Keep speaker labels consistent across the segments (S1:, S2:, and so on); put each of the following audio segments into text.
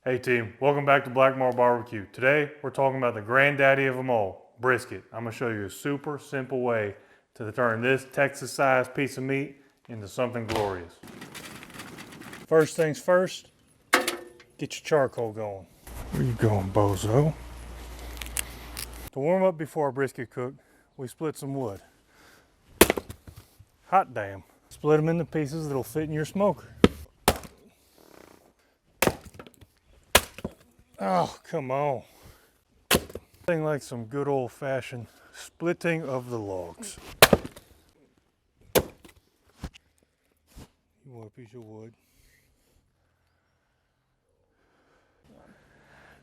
S1: Hey team, welcome back to Black Marl Barbecue. Today we're talking about the granddaddy of them all, brisket. I'm gonna show you a super simple way to turn this Texas-sized piece of meat into something glorious. First things first, get your charcoal going. Where you going, bozo? To warm up before our brisket cook, we split some wood. Hot damn. Split them into pieces that'll fit in your smoker. Oh, come on. Thing like some good old-fashioned splitting of the logs. You want a piece of wood.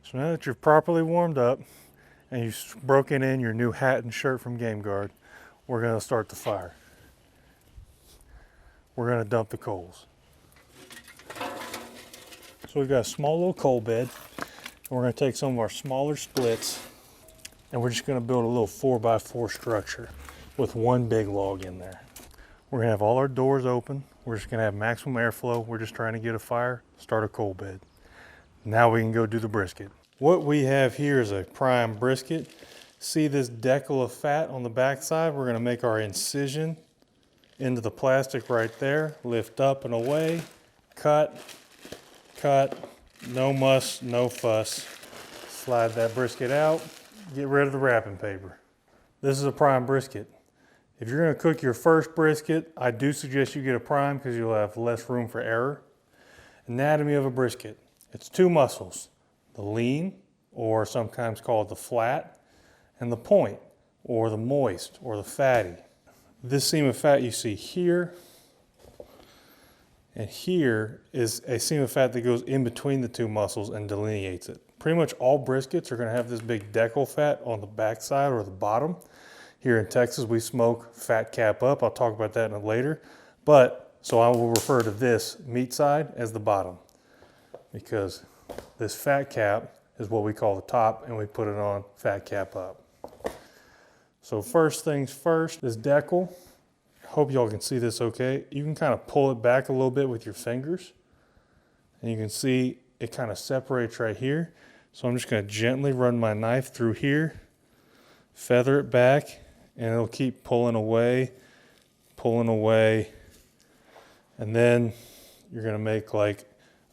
S1: So now that you're properly warmed up and you've broken in your new hat and shirt from Game Guard, we're gonna start the fire. We're gonna dump the coals. So we've got a small little coal bed. And we're gonna take some of our smaller splits and we're just gonna build a little 4x4 structure with one big log in there. We're gonna have all our doors open. We're just gonna have maximum airflow. We're just trying to get a fire, start a coal bed. Now we can go do the brisket. What we have here is a prime brisket. See this decal of fat on the backside? We're gonna make our incision into the plastic right there. Lift up and away, cut, no muss, no fuss. Slide that brisket out, get rid of the wrapping paper. This is a prime brisket. If you're gonna cook your first brisket, I do suggest you get a prime because you'll have less room for error. Anatomy of a brisket. It's two muscles, the lean, or sometimes called the flat, and the point, or the moist, or the fatty. This seam of fat you see here and here is a seam of fat that goes in between the two muscles and delineates it. Pretty much all briskets are gonna have this big decal fat on the backside or the bottom. Here in Texas, we smoke fat cap up. I'll talk about that later. So I will refer to this meat side as the bottom because this fat cap is what we call the top and we put it on fat cap up. So first things first, this decal, hope y'all can see this okay. You can kind of pull it back a little bit with your fingers and you can see it kind of separates right here. So I'm just gonna gently run my knife through here, feather it back, and it'll keep pulling away, and then you're gonna make like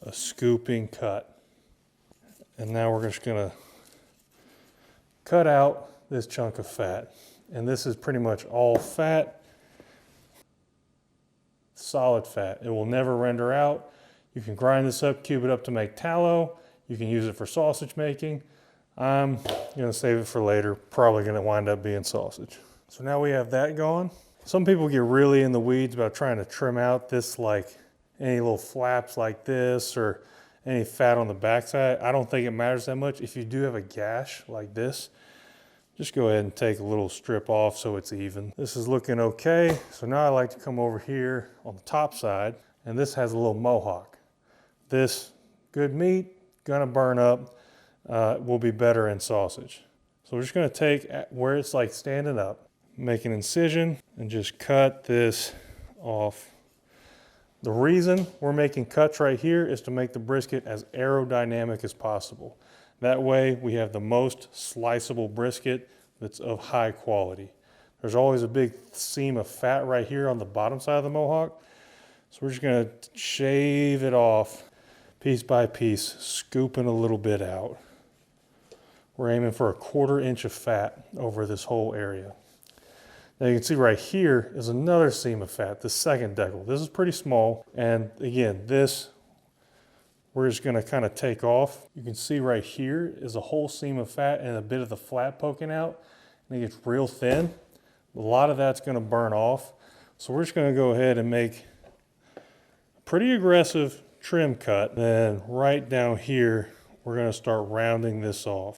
S1: a scooping cut. And now we're just gonna cut out this chunk of fat. And this is pretty much all fat, solid fat. It will never render out. You can grind this up, cube it up to make tallow. You can use it for sausage making. I'm gonna save it for later. Probably gonna wind up being sausage. So now we have that going. Some people get really in the weeds about trying to trim out this, like any little flaps like this or any fat on the backside. I don't think it matters that much. If you do have a gash like this, just go ahead and take a little strip off so it's even. This is looking okay. So now I like to come over here on the top side, and this has a little mohawk. This good meat, gonna burn up, will be better in sausage. So we're just gonna take where it's like standing up, make an incision, and just cut this off. The reason we're making cuts right here is to make the brisket as aerodynamic as possible. That way we have the most sliceable brisket that's of high quality. There's always a big seam of fat right here on the bottom side of the mohawk. So we're just gonna shave it off piece by piece, scooping a little bit out. We're aiming for 1/4 inch of fat over this whole area. Now you can see right here is another seam of fat, the second decal. This is pretty small. And again, this we're just gonna kind of take off. You can see right here is a whole seam of fat and a bit of the flat poking out. And it gets real thin. A lot of that's gonna burn off. So we're just gonna go ahead and make a pretty aggressive trim cut. Then right down here, we're gonna start rounding this off.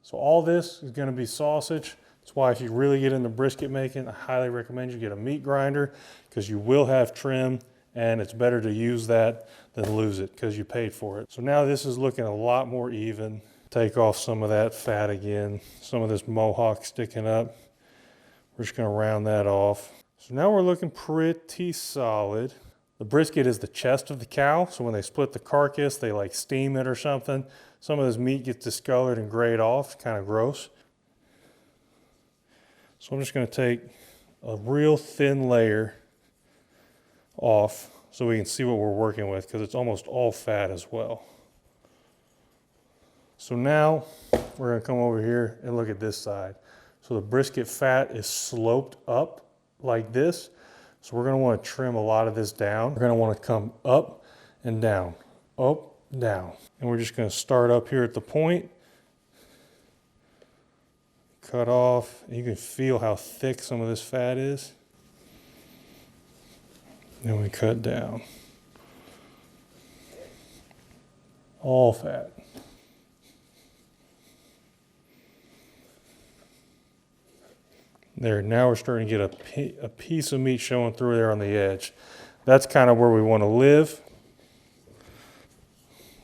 S1: So all this is gonna be sausage. That's why if you really get into brisket making, I highly recommend you get a meat grinder because you will have trim and it's better to use that than lose it because you paid for it. So now this is looking a lot more even. Take off some of that fat again, some of this mohawk sticking up. We're just gonna round that off. So now we're looking pretty solid. The brisket is the chest of the cow, so when they split the carcass, they like steam it or something. Some of this meat gets discolored and grayed off, it's kind of gross. So I'm just going to take a real thin layer off so we can see what we're working with, because it's almost all fat as well. So now we're going to come over here and look at this side. So the brisket fat is sloped up like this. So we're going to want to trim a lot of this down. We're going to want to come up and down, up, down. And we're just going to start up here at the point. Cut off. You can feel how thick some of this fat is. Then we cut down. All fat. There, now we're starting to get a piece of meat showing through there on the edge. That's kind of where we want to live.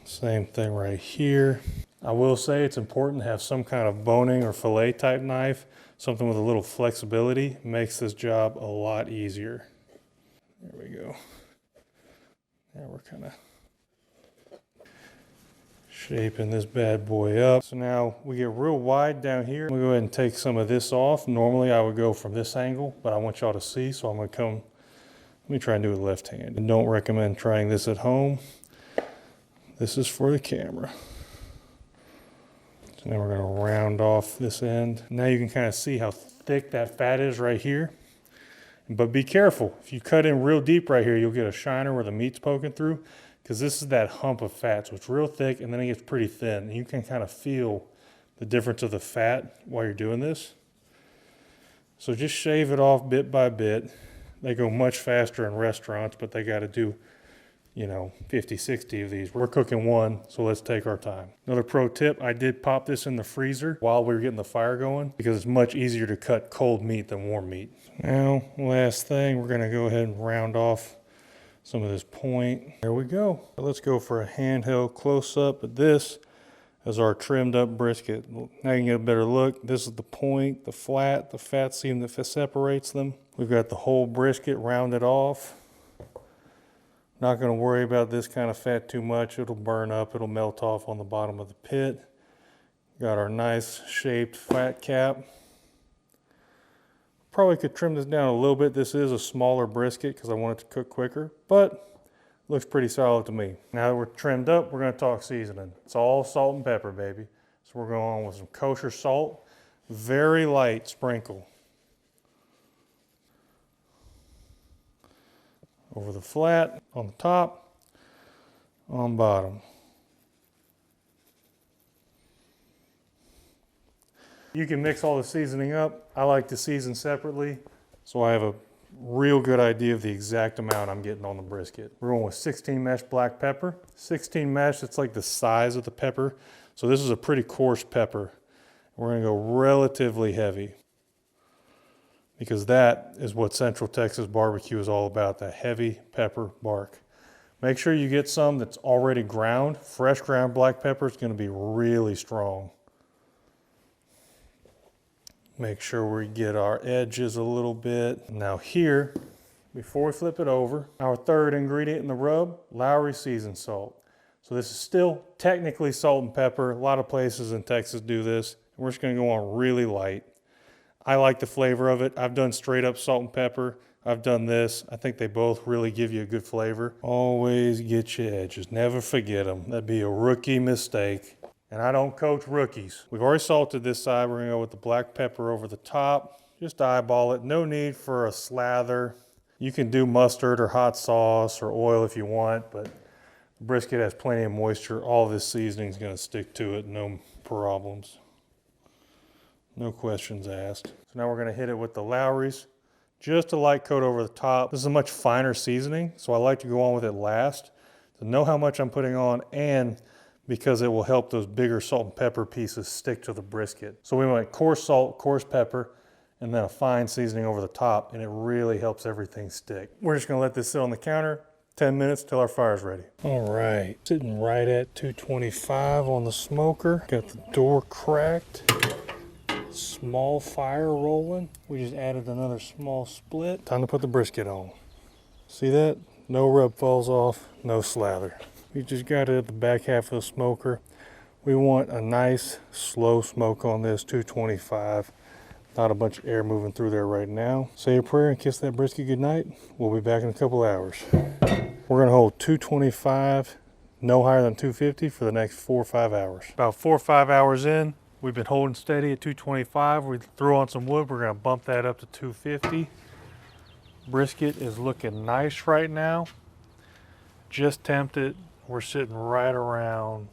S1: Same thing right here. I will say it's important to have some kind of boning or fillet type knife, something with a little flexibility. Makes this job a lot easier. There we go. Now we're kind of shaping this bad boy up. So now we get real wide down here. We'll go ahead and take some of this off. Normally I would go from this angle, but I want y'all to see, so I'm gonna come, let me try and do it left hand. And don't recommend trying this at home. This is for the camera. So now we're gonna round off this end. Now you can kind of see how thick that fat is right here. But be careful, if you cut in real deep right here, you'll get a shiner where the meat's poking through, because this is that hump of fat. So it's real thick and then it gets pretty thin. And you can kind of feel the difference of the fat while you're doing this. So just shave it off bit by bit. They go much faster in restaurants, but they got to do, 50, 60 of these. We're cooking one, so let's take our time. Another pro tip, I did pop this in the freezer while we were getting the fire going, because it's much easier to cut cold meat than warm meat. Now, last thing, we're gonna go ahead and round off some of this point. There we go. Let's go for a handheld close-up of this as our trimmed up brisket. Now you can get a better look. This is the point, the flat, the fat seam that separates them. We've got the whole brisket rounded off. Not going to worry about this kind of fat too much. It'll burn up, it'll melt off on the bottom of the pit. Got our nice shaped fat cap. Probably could trim this down a little bit. This is a smaller brisket because I want it to cook quicker, but looks pretty solid to me. Now that we're trimmed up, we're going to talk seasoning. It's all salt and pepper, baby. So we're going on with some kosher salt, very light sprinkle. Over the flat, on the top, on bottom. You can mix all the seasoning up. I like to season separately, so I have a real good idea of the exact amount I'm getting on the brisket. We're going with 16 mesh black pepper. 16 mesh, it's like the size of the pepper. So this is a pretty coarse pepper. We're gonna go relatively heavy, because that is what Central Texas barbecue is all about, that heavy pepper bark. Make sure you get some that's already ground. Fresh ground black pepper is gonna be really strong. Make sure we get our edges a little bit. Now here, before we flip it over, our third ingredient in the rub, Lowry seasoned salt. So this is still technically salt and pepper. A lot of places in Texas do this. We're just gonna go on really light. I like the flavor of it. I've done straight up salt and pepper. I've done this. I think they both really give you a good flavor. Always get your edges. Never forget them. That'd be a rookie mistake. And I don't coach rookies. We've already salted this side. We're gonna go with the black pepper over the top. Just eyeball it. No need for a slather. You can do mustard or hot sauce or oil if you want, but the brisket has plenty of moisture. All this seasoning is gonna stick to it, no problems. No questions asked. So now we're gonna hit it with the Lowry's. Just a light coat over the top. This is a much finer seasoning, so I like to go on with it last to know how much I'm putting on, and because it will help those bigger salt and pepper pieces stick to the brisket. So we went coarse salt, coarse pepper, and then a fine seasoning over the top, and it really helps everything stick. We're just gonna let this sit on the counter 10 minutes till our fire's ready. All right, sitting right at 225 on the smoker. Got the door cracked. Small fire rolling. We just added another small split. Time to put the brisket on. See that? No rub falls off, no slather. We just got it at the back half of the smoker. We want a nice slow smoke on this, 225. Not a bunch of air moving through there right now. Say a prayer and kiss that brisket goodnight. We'll be back in a couple hours. We're gonna hold 225, no higher than 250 for the next 4 or 5 hours. About 4 or 5 hours in, we've been holding steady at 225. We threw on some wood. We're gonna bump that up to 250. Brisket is looking nice right now. Just tempted. We're sitting right around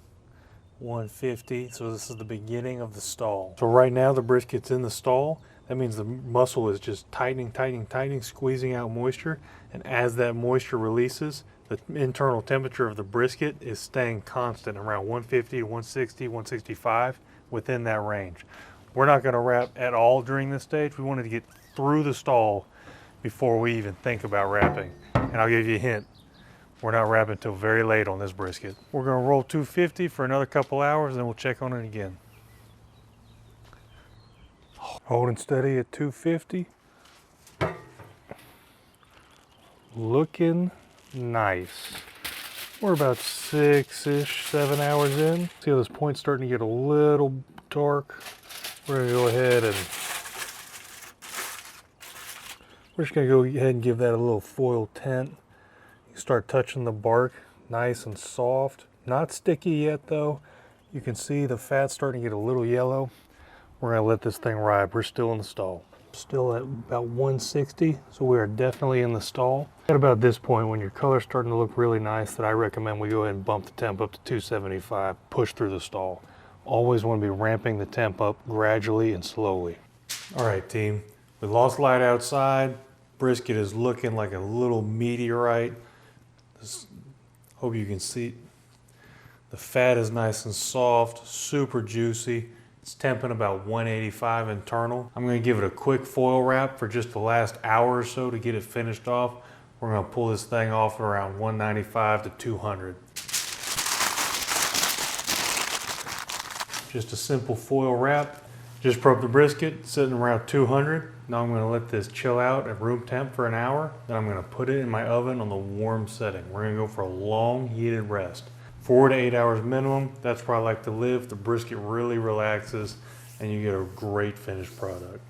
S1: 150. So this is the beginning of the stall. So right now the brisket's in the stall. That means the muscle is just tightening, squeezing out moisture. And as that moisture releases, the internal temperature of the brisket is staying constant around 150 to 160, 165, within that range. We're not gonna wrap at all during this stage. We wanted to get through the stall before we even think about wrapping. And I'll give you a hint. We're not wrapping until very late on this brisket. We're gonna roll 250 for another couple hours, then we'll check on it again. Holding steady at 250. Looking nice. We're about 6-ish, 7 hours in. See how this point's starting to get a little dark? We're gonna go ahead and we're just gonna go ahead and give that a little foil tint. You start touching the bark, nice and soft. Not sticky yet though. You can see the fat starting to get a little yellow. We're gonna let this thing ride. We're still in the stall. Still at about 160, so we are definitely in the stall. At about this point, when your color's starting to look really nice, that I recommend we go ahead and bump the temp up to 275, push through the stall. Always wanna be ramping the temp up gradually and slowly. All right, team. We lost light outside. Brisket is looking like a little meteorite. Hope you can see. The fat is nice and soft, super juicy. It's temping about 185 internal. I'm gonna give it a quick foil wrap for just the last hour or so to get it finished off. We're gonna pull this thing off at around 195 to 200. Just a simple foil wrap. Just broke the brisket, sitting around 200. Now I'm gonna let this chill out at room temp for an hour. Then I'm gonna put it in my oven on the warm setting. We're gonna go for a long heated rest. 4 to 8 hours minimum. That's where I like to live. The brisket really relaxes and you get a great finished product.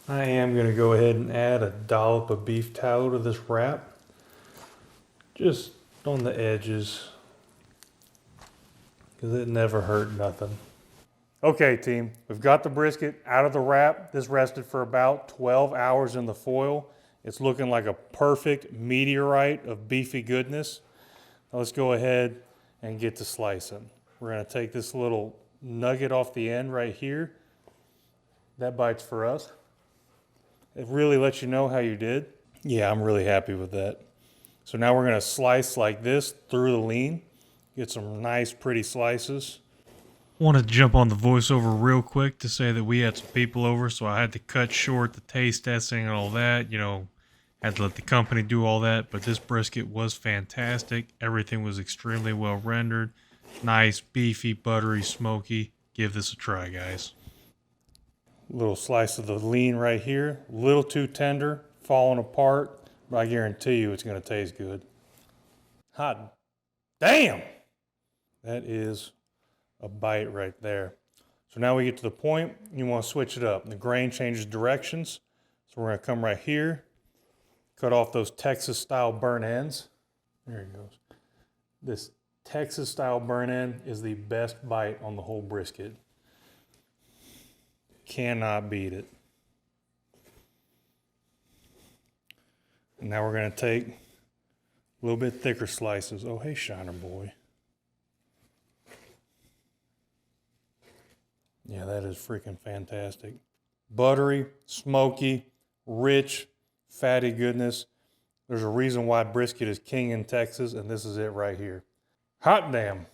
S1: I am gonna go ahead and add a dollop of beef tallow to this wrap. Just on the edges, because it never hurt nothing. Okay, team, we've got the brisket out of the wrap. This rested for about 12 hours in the foil. It's looking like a perfect meteorite of beefy goodness. Now let's go ahead and get to slicing. We're gonna take this little nugget off the end right here. That bite's for us. It really lets you know how you did. Yeah, I'm really happy with that. So now we're gonna slice like this through the lean. Get some nice pretty slices. Wanted to jump on the voiceover real quick to say that we had some people over, so I had to cut short the taste testing and all that. You know, had to let the company do all that, but this brisket was fantastic. Everything was extremely well rendered. Nice, beefy, buttery, smoky. Give this a try, guys. Little slice of the lean right here. A little too tender, falling apart, but I guarantee you it's gonna taste good. Hot damn! That is a bite right there. So now we get to the point you want to switch it up. The grain changes directions. So we're going to come right here, cut off those Texas style burnt ends. There it goes. This Texas style burnt end is the best bite on the whole brisket. Cannot beat it. And now we're going to take a little bit thicker slices. Oh, hey, Shiner boy. Yeah, that is freaking fantastic. Buttery, smoky, rich, fatty goodness. There's a reason why brisket is king in Texas, and this is it right here. Hot damn.